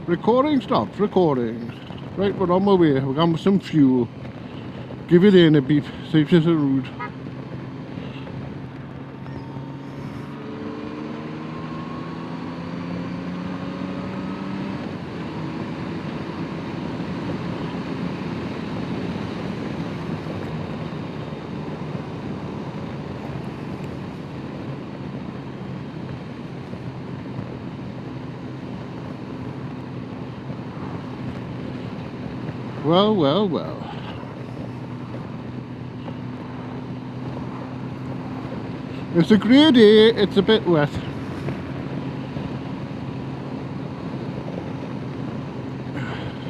Recording stops, recording. Right, we're on my way. We're going with some fuel. Give it in a beep, safe as a road. Well, well, well. It's a grey day, it's a bit wet.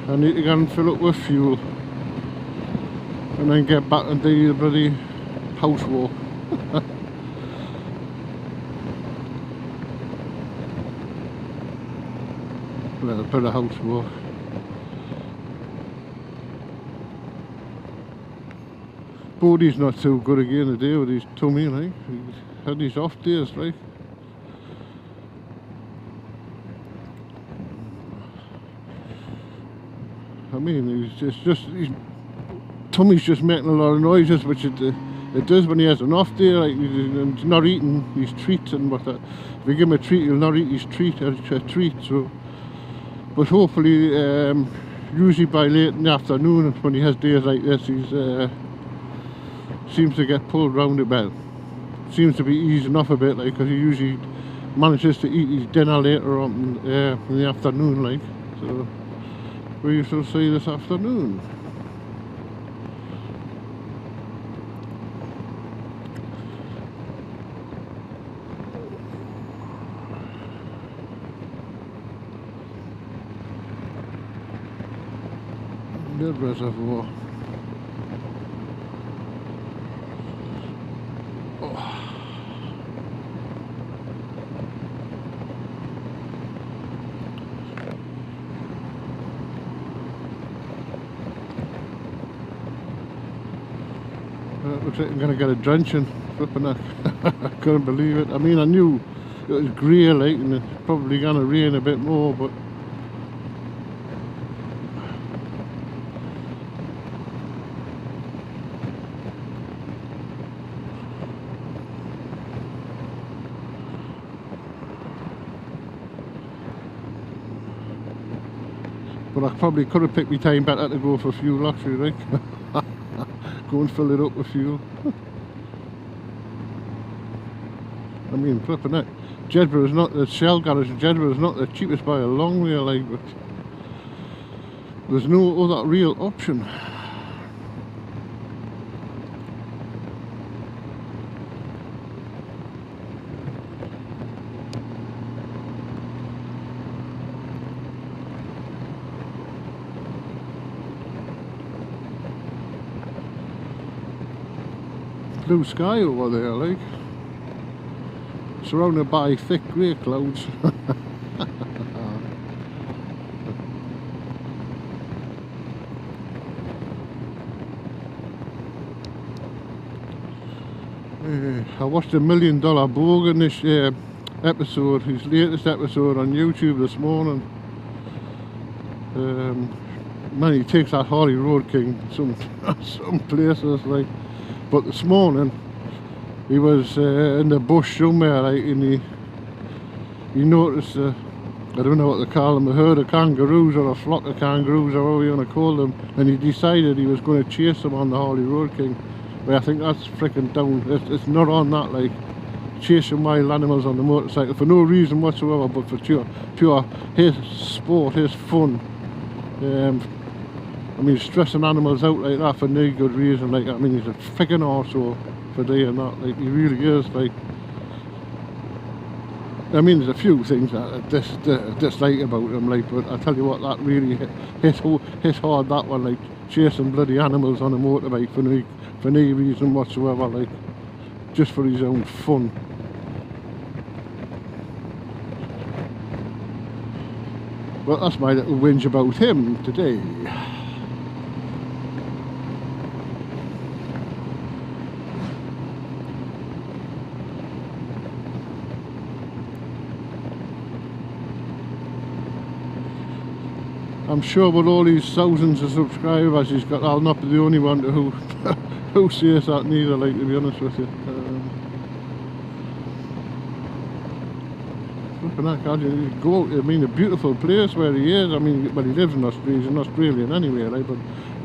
I need to go and fill up with fuel and then get back and do the bloody house walk. Well, a bit of house walk. Bodie's not so good again today with his tummy, like. He's had his off days, like. I mean, his tummy's just making a lot of noises, which it does when he has an off day, like he's not eating his treats and what that. If you give him a treat, he'll not eat his treat, so. But hopefully, usually by late in the afternoon, when he has days like this, he's seems to get pulled round a bit. Seems to be easing off a bit, like, because he usually manages to eat his dinner later on in the afternoon, like. So we shall see this afternoon. The reservoir. Looks like I'm going to get a drenching, flipping that. I couldn't believe it. I mean, I knew it was grey, like, and it's probably going to rain a bit more, but I probably could have picked my time better to go for fuel, actually, right? Go and fill it up with fuel. I mean, flipping it. Jedburgh is not, the Shell garage in Jedburgh is not the cheapest by a long way, like, but there's no other real option. Blue sky over there, like, surrounded by thick grey clouds. I watched the Million Bogan this episode, his latest episode on YouTube this morning. Man, he takes that Harley Road King some places, like. But this morning he was in the bush somewhere, like, and he noticed I don't know what they call them, a herd of kangaroos or a flock of kangaroos or whatever you want to call them, and he decided he was going to chase them on the Harley Road King. But I think that's freaking down. It's not on that, like, chasing wild animals on the motorcycle for no reason whatsoever, but for pure his sport, his fun. I mean, stressing animals out like that for no good reason, like, I mean, he's a freaking arsehole for doing that, like, he really is, like. I mean, there's a few things that I dislike about him, like, but I tell you what, that really hit hard, that one, like, chasing bloody animals on a motorbike for no reason whatsoever, like, just for his own fun. But that's my little whinge about him today. I'm sure with all these thousands of subscribers he's got, I'll not be the only one who who says that neither, like, to be honest with you. Look at that guy, you go out, I mean, a beautiful place where he is. I mean, well, he lives in Australia, he's an Australian anyway, right? But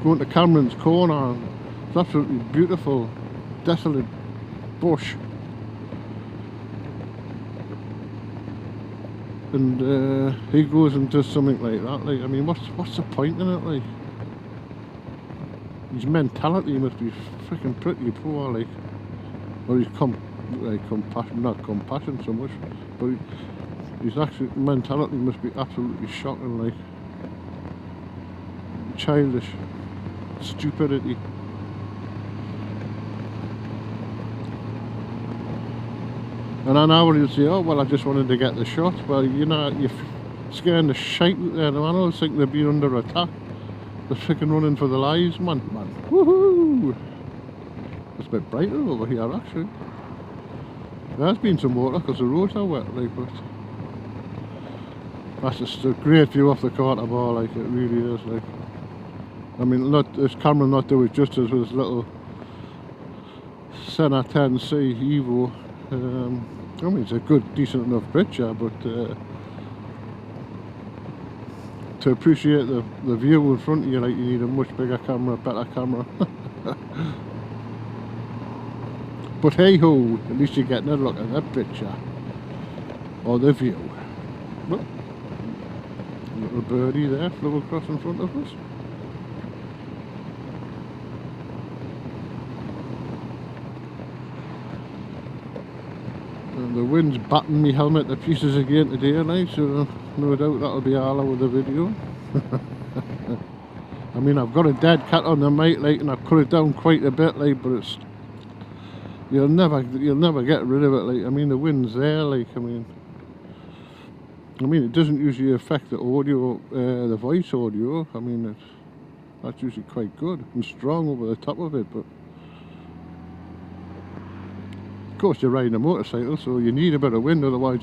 going to Cameron's Corner, it's absolutely beautiful, desolate bush. And he goes and does something like that. Like, I mean, what's the point in it? Like, his mentality must be freaking pretty poor. Like, or his compassion, not compassion so much, but his actual mentality must be absolutely shocking. Like, childish stupidity. And I know he'll say, oh, well, I just wanted to get the shot. Well, you know, you're scaring the shite out there. The animals think they're being under attack. They're freaking running for their lives, man. Woohoo! It's a bit brighter over here, actually. There's been some water because the roads are wet, like, but that's just a great view off the Carter Bar, like, it really is, like. I mean, this camera not do it justice with this little Senna 10C Evo. I mean, it's a good, decent enough picture, but to appreciate the view in front of you, like, you need a much bigger camera, better camera. But hey ho, at least you're getting a look at that picture or the view. Well, a little birdie there flew across in front of us. The wind's batting me helmet to pieces again today, like, so no doubt that'll be all over the video. I mean, I've got a dead cat on the mic, like, and I've cut it down quite a bit, like, but it's you'll never get rid of it, like. I mean, the wind's there, like. I mean, it doesn't usually affect the audio, the voice audio. I mean, that's usually quite good and strong over the top of it, but. Of course, you're riding a motorcycle, so you need a bit of wind, otherwise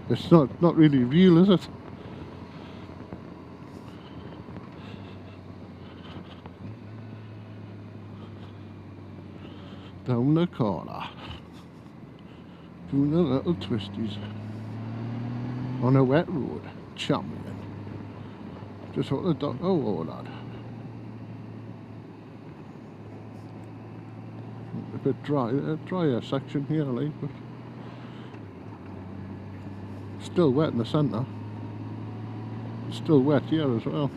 it's not really real, is it? Down the corner, doing the little twisties on a wet road, champion. Just what the dog. Oh, lad. A bit dry, a drier section here, like, but still wet in the centre. It's still wet here as well.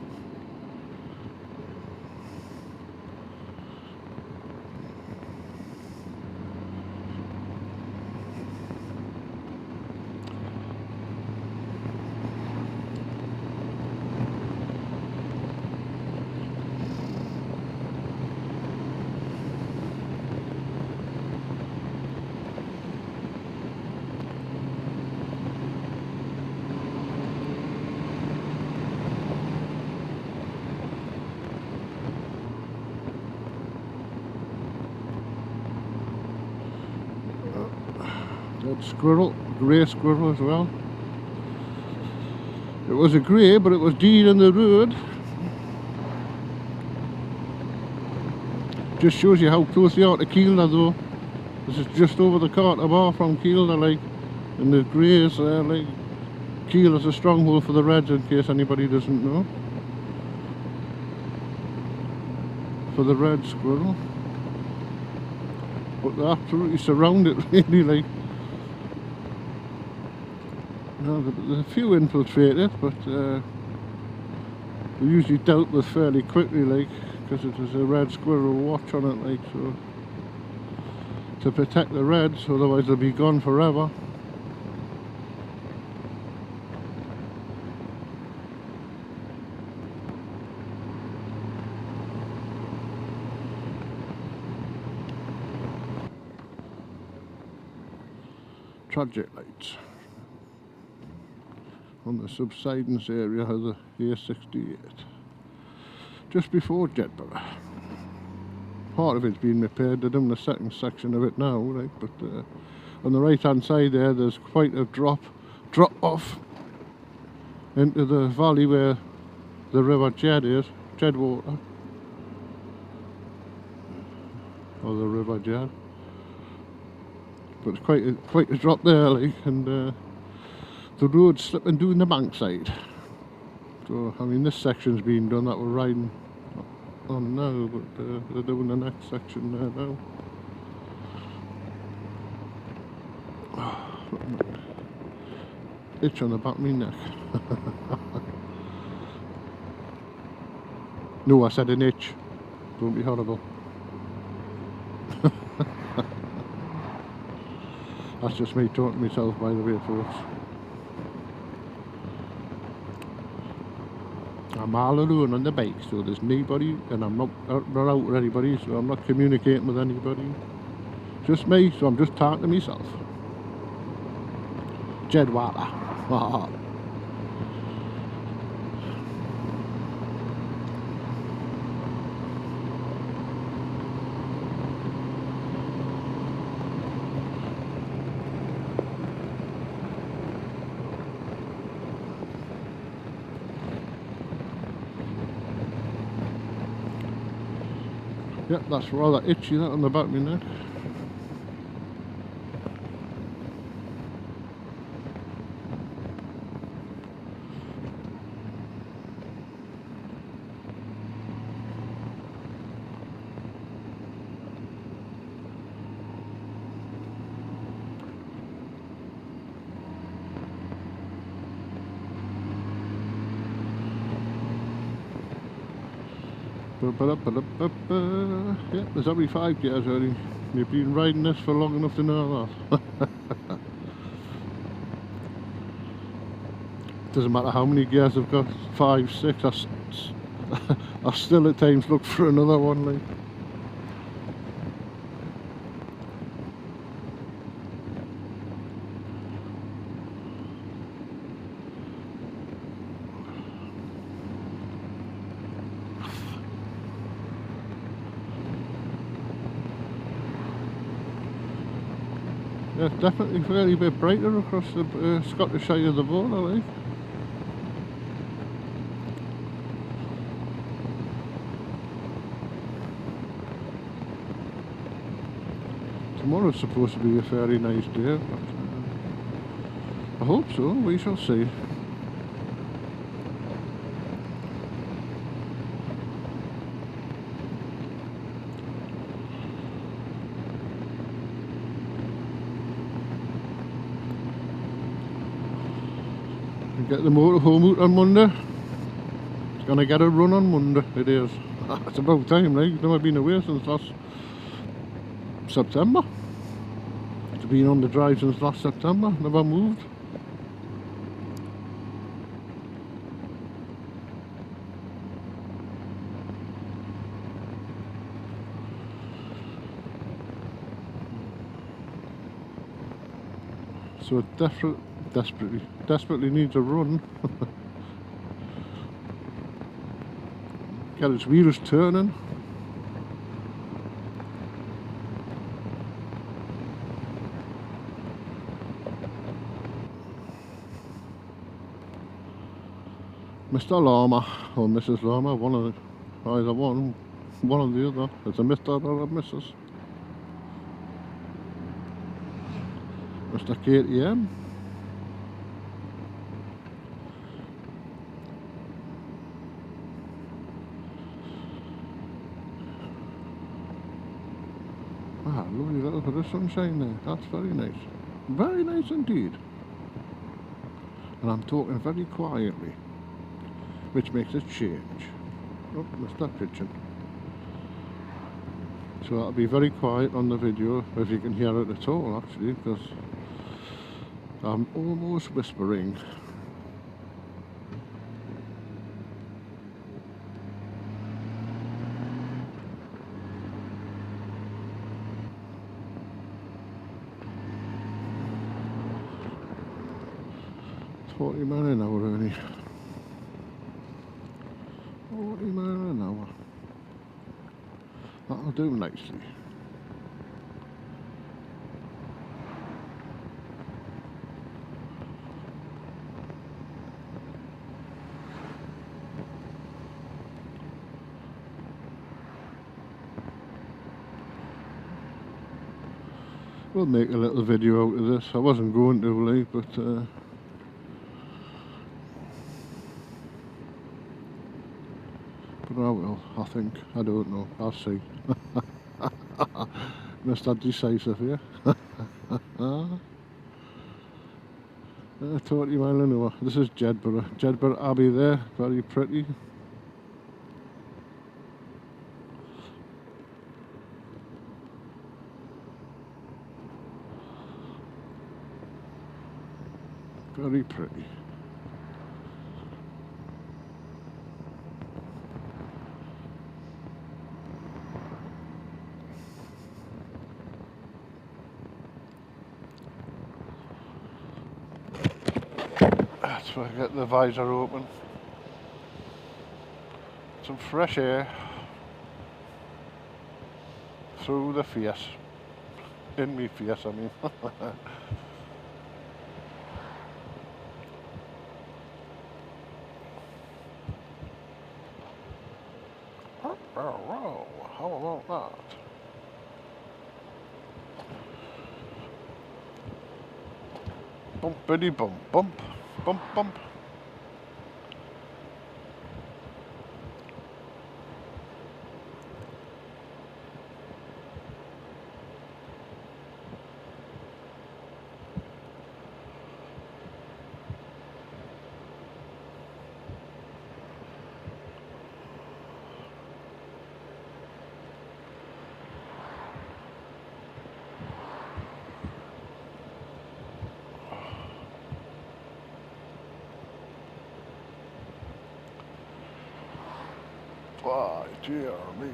Squirrel, grey squirrel as well. It was a grey, but it was dead in the road. Just shows you how close they are to Kielder, though. This is just over the Carter Bar from Kielder, like, and the greys there, like. Kielder's a stronghold for the Reds, in case anybody doesn't know. For the red squirrel. But they're absolutely surrounded, really, like. No, there's a few infiltrated, but they're usually dealt with fairly quickly, like, because it is a red squirrel watch on it, like, so to protect the reds, otherwise they'll be gone forever. Tragic lights on the subsidence area of the A68, just before Jedburgh. Part of it's been repaired, they're doing the second section of it now, right? But on the right hand side there's quite a drop off into the valley where the River Jed is, Jedwater, or the River Jed. But it's quite a drop there, like, and the road's slipping down the bankside. So, I mean, this section's been done that we're riding on now, but they're doing the next section there now. Itch on the back of my neck. No, I said an itch. Don't be horrible. That's just me talking to myself, by the way, folks. I'm all alone on the bike, so there's nobody, and I'm not out with anybody, so I'm not communicating with anybody. Just me, so I'm just talking to myself. Jedwater. Yep, that's rather itchy, that on the back of my neck. Yeah, there's every 5 gears already. You've been riding this for long enough to know that. Doesn't matter how many gears I've got, 5, 6, I still at times look for another one, like. Yeah, it's definitely fairly a bit brighter across the Scottish side of the border, like. Tomorrow's supposed to be a very nice day, but I hope so, we shall see. Get the motorhome out on Monday. It's gonna get a run on Monday, it is. It's about time, like. It's never been away since last September. It's been on the drive since last September, never moved. So it desperately needs a run. Get its wheels turning. Mr. Llama or Mrs. Llama, either one or the other. It's a Mr. or a Mrs. Mr. KTM. Ah, lovely little bit of sunshine there. That's very nice. Very nice indeed. And I'm talking very quietly, which makes a change. Oh, Mr. Kitchen. So that'll be very quiet on the video, if you can hear it at all, actually, because I'm almost whispering. £40 an hour, really. 40 mile an hour. That'll do nicely. we'll make a little video out of this. I wasn't going to, like, but I will, I think. I don't know. I'll see. Mr. Decisive here. 20 mile an hour. This is Jedburgh. Jedburgh Abbey there. Very pretty. Very pretty. That's where I get the visor open. Some fresh air through the face. In me face, I mean. How about that? Bumpity bump, bump, bump, bump. Why, dear me.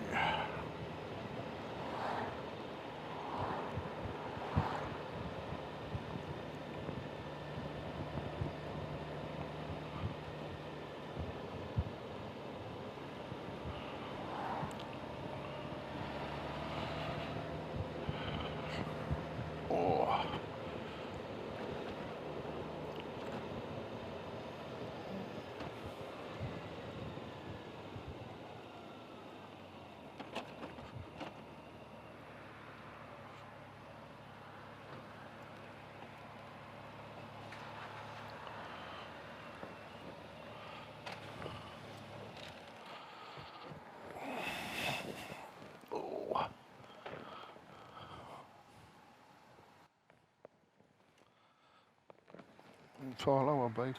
Oh. It's all our bike.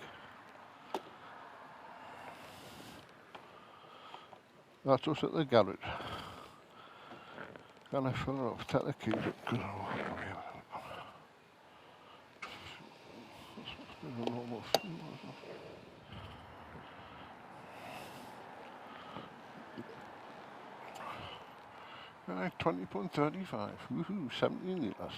That's us at the garage. Can I fill her up? Take the keys up. Right, £20.35. Woohoo, 17 litres.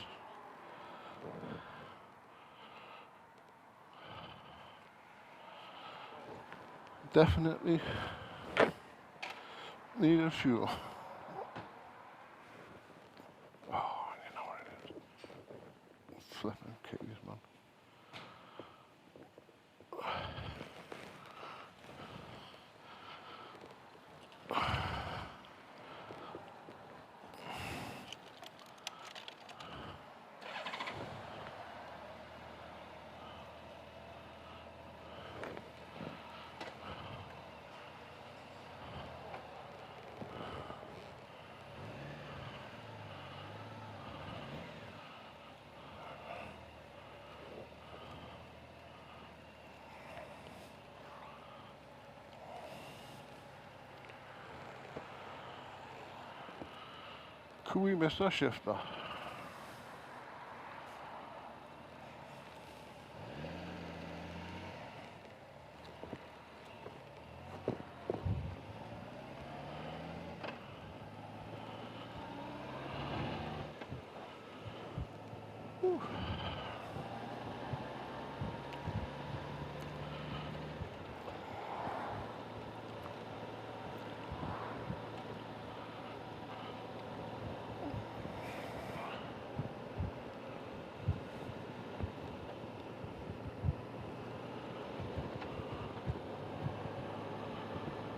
Definitely need a fuel. Oh, you know what it is. Flipping keys, man. Could we miss a shifter? Whew.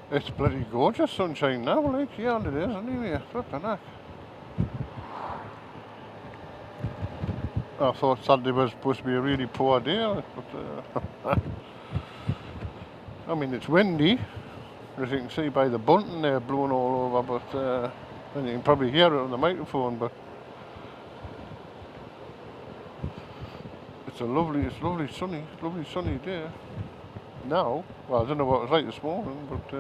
It's bloody gorgeous sunshine now, like, yeah, it is anyway, flipping heck. I thought Saturday was supposed to be a really poor day, but I mean it's windy, as you can see by the bunting there blowing all over, but and you can probably hear it on the microphone, but it's lovely sunny day. Now, well, I don't know what it was like this morning, but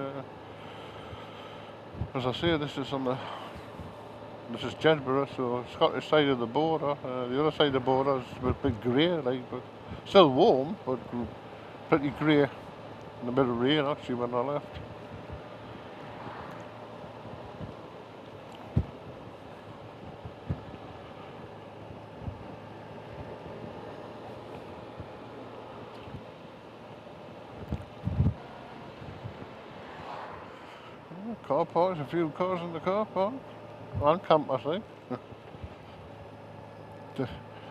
as I say, this is Jedburgh, so Scottish side of the border. The other side of the border is a bit grey, like, but still warm, but pretty grey, and a bit of rain actually when I left. Car park, there's a few cars in the car park. And campers, eh?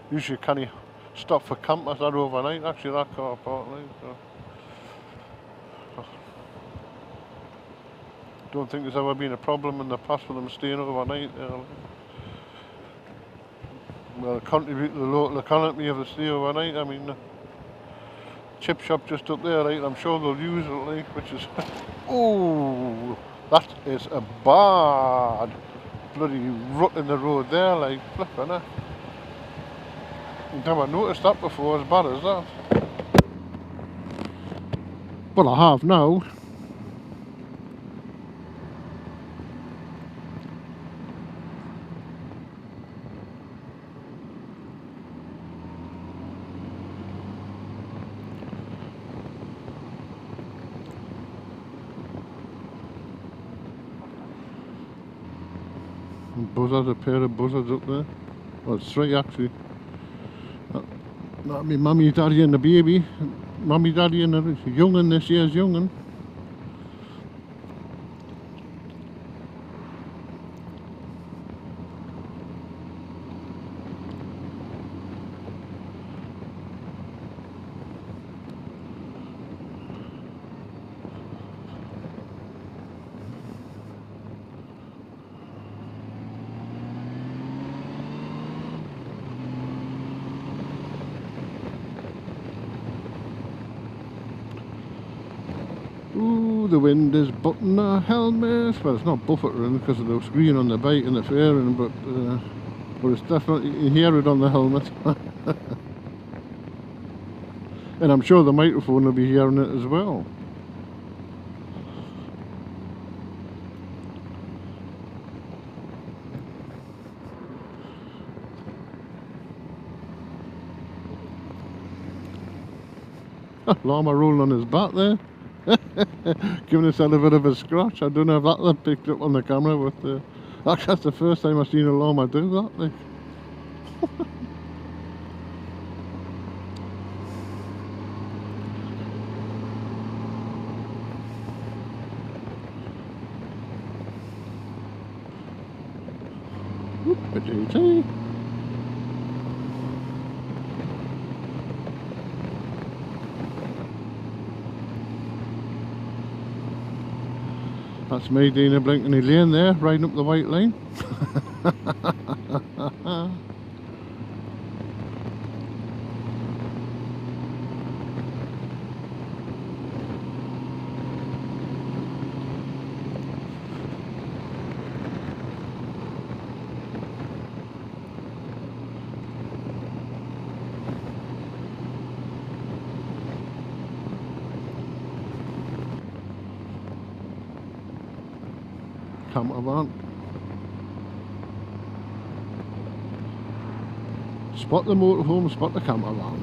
Usually can't stop for campers that overnight, actually, that car park, like, so. Don't think there's ever been a problem in the past with them staying overnight there. Well, contribute to the local economy if they stay overnight. I mean, chip shop just up there, right? I'm sure they'll use it, like, which is... Oh, that is a bad bloody rut in the road there, like, flipping it. I've never noticed that before, as bad as that. Well, I have now. Buzzards, a pair of buzzards up there. Well, it's three actually. That'll be mummy, daddy and the baby. Mummy, daddy and the young'un, this year's young'un. Ooh, the wind is butting the helmet. Well, it's not buffeting because of the screen on the bike and the fairing, but it's definitely, you can hear it on the helmet. And I'm sure the microphone will be hearing it as well. Llama rolling on his back there. Giving us a little bit of a scratch. I don't know if that picked up on the camera, but actually that's the first time I've seen a llama do that. Like. Whoop-a-doo-doo. That's me doing a Blinkany Lane there, riding up the white line. Camper van. Spot the motorhome, spot the camper van.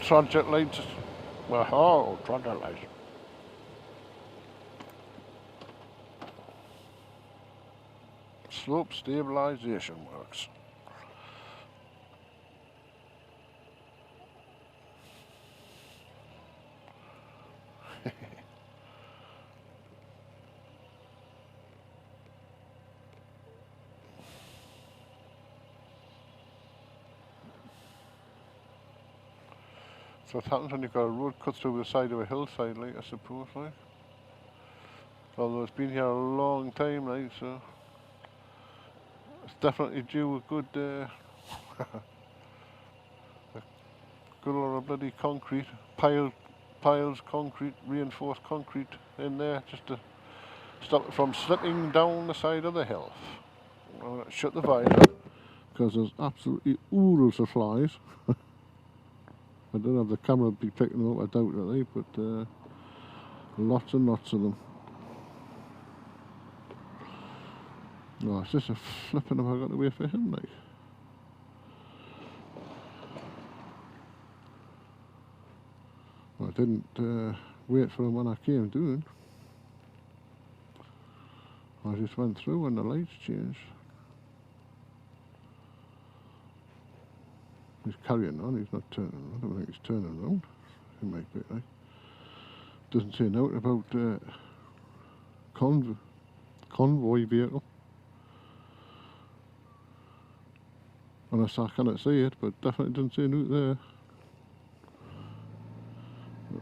Traffic lights. Well, oh, traffic lights. slope stabilisation works. So what happens when you've got a road cut through the side of a hillside, like, I suppose, like. Although it's been here a long time, like, so it's definitely due a good, a good lot of bloody concrete, piles concrete, reinforced concrete in there, just to stop it from slipping down the side of the hill. I'm going to shut the visor, because there's absolutely oodles of flies. I don't have the camera to be picking them up, I doubt it, but lots and lots of them. Oh, it's just a flipping have I got to wait for him, like. Well, I didn't wait for him when I came doing. I just went through when the lights changed. He's carrying on, he's not turning around. I don't think he's turning around. He might be, like. Doesn't say nothing about convoy vehicle. Unless I cannot see it, but definitely doesn't say nothing there.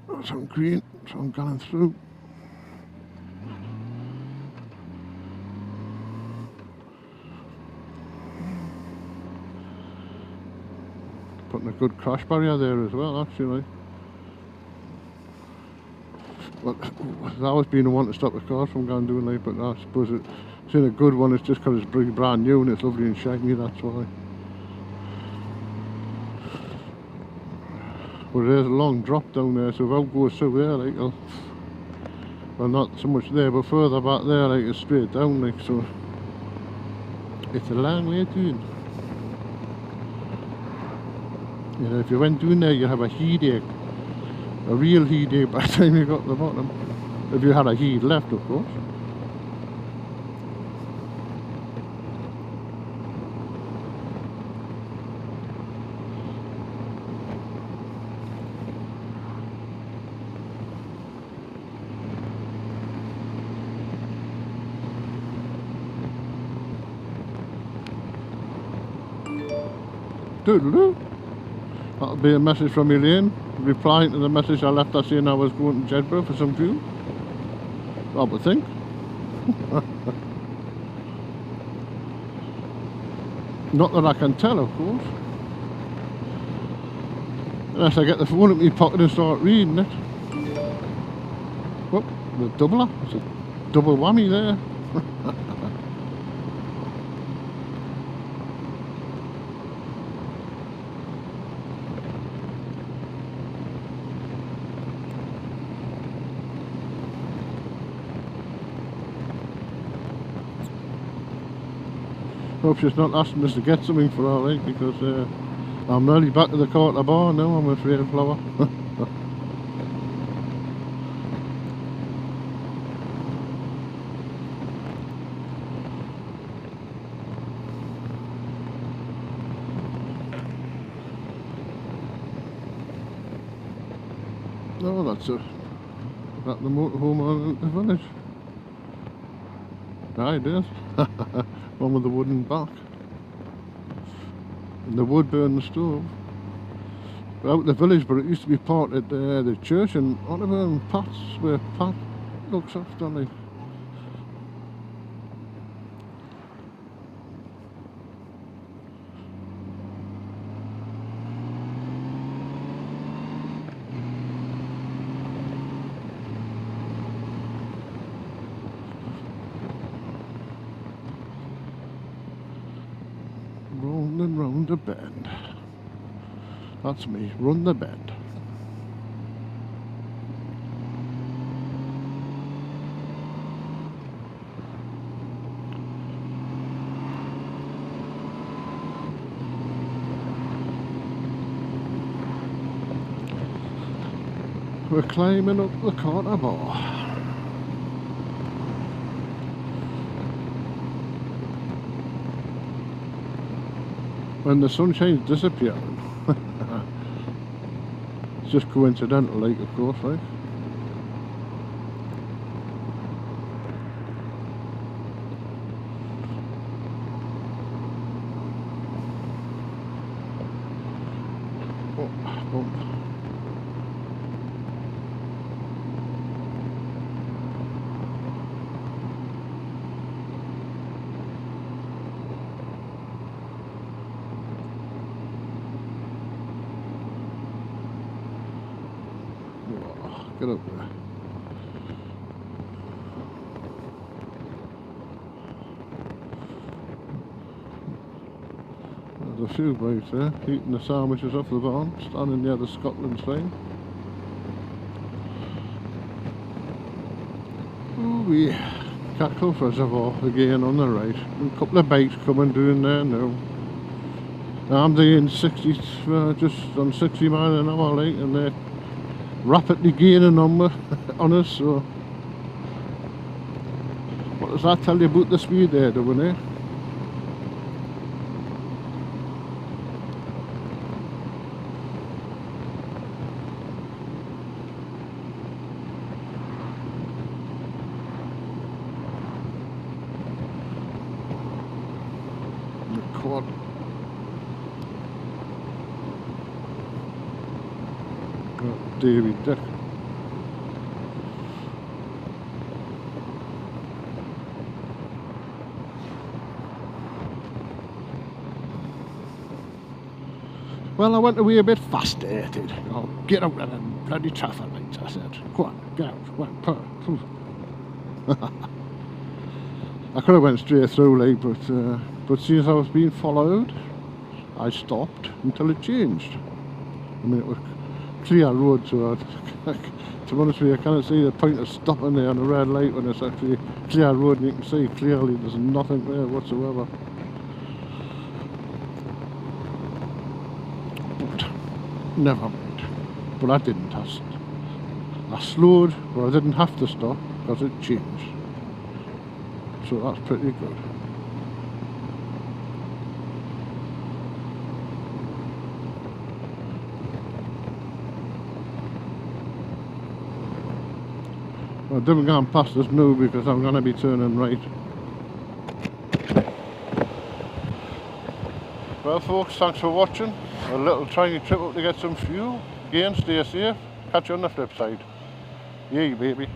That's on green, so I'm going through. Putting a good crash barrier there as well, actually. Well, I've always been the one to stop the cars from going doing like, but I suppose it's in a good one, it's just because it's brand new and it's lovely and shiny, that's why. But there's a long drop down there, so if I go through there, like, well, not so much there, but further back there, like, it's straight down, like, so it's a long way doing. You know, if you went down there, you'd have a headache, a real headache by the time you got to the bottom. If you had a heat left, of course. Doodle-doo. That'll be a message from Elaine, replying to the message I left her saying I was going to Jedburgh for some fuel. I would think. Not that I can tell, of course. Unless I get the phone in my pocket and start reading it. Whoop, the doubler. It's a double whammy there. Hope she's not asking us to get something for her, like, because I'm nearly back to the quarter bar now, I'm afraid, Flower. Oh, that's the motorhome on the village. Aye, it is. One with the wooden back. And the wood burning stove. Out in the village, but it used to be part of the church and Oliver and Pat's, where Pat looks after me. Round and round the bend. That's me, run the bend. We're climbing up the quarter bar. when the sunshine's disappearing. It's just coincidental, like, of course, right? Oh, bump. Get up there. There's a few boys there eating the sandwiches off the barn, standing near the Scotland sign. Oh yeah, Cackle Reservoir again on the right. A couple of bikes coming down there now. I'm doing 60, just on 60 miles an hour, like, and they're rapidly gaining on us, so what does that tell you about the speed they're doing, eh? The quad. Got Davy Dick. Well, I went away a bit frustrated. Oh, get out of them bloody traffic lights, I said. Go on, get out, go on. I could have went straight through, like, but since I was being followed, I stopped until it changed. I mean, it was clear road, so to be honest with you, I can't see the point of stopping there on a red light when it's actually clear road and you can see clearly there's nothing there whatsoever. Never mind. But I didn't. I slowed, but I didn't have to stop because it changed. So that's pretty good. I didn't go past this now because I'm going to be turning right. Well folks, thanks for watching. A little tiny trip up to get some fuel. Again, stay safe. Catch you on the flip side. Yay, baby.